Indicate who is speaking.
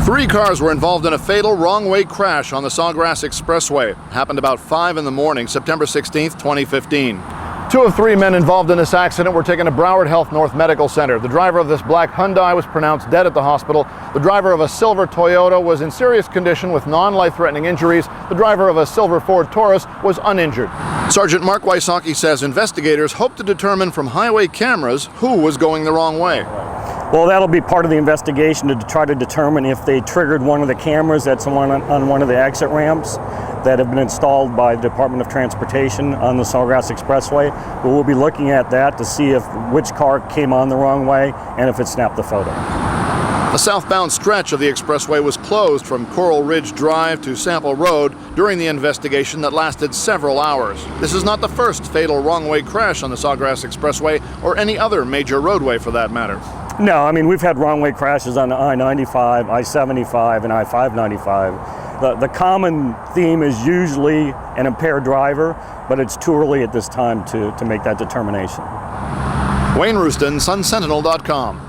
Speaker 1: 3 cars were involved in a fatal wrong-way crash on the Sawgrass Expressway. It happened about 5 in the morning, September 16th, 2015. 2 of 3 men involved in this accident were taken to Broward Health North Medical Center. The driver of this black Hyundai was pronounced dead at the hospital. The driver of a silver Toyota was in serious condition with non-life-threatening injuries. The driver of a silver Ford Taurus was uninjured. Sergeant Mark Wysocki says investigators hope to determine from highway cameras who was going the wrong way.
Speaker 2: Well, that'll be part of the investigation to try to determine if they triggered one of the cameras that's on one of the exit ramps that have been installed by the Department of Transportation on the Sawgrass Expressway. But we'll be looking at that to see which car came on the wrong way and if it snapped the photo.
Speaker 1: The southbound stretch of the expressway was closed from Coral Ridge Drive to Sample Road during the investigation that lasted several hours. This is not the first fatal wrong-way crash on the Sawgrass Expressway or any other major roadway for that matter.
Speaker 2: No, I mean, we've had wrong-way crashes on I-95, I-75, and I-595. The common theme is usually an impaired driver, but it's too early at this time to make that determination.
Speaker 1: Wayne Roustan, SunSentinel.com.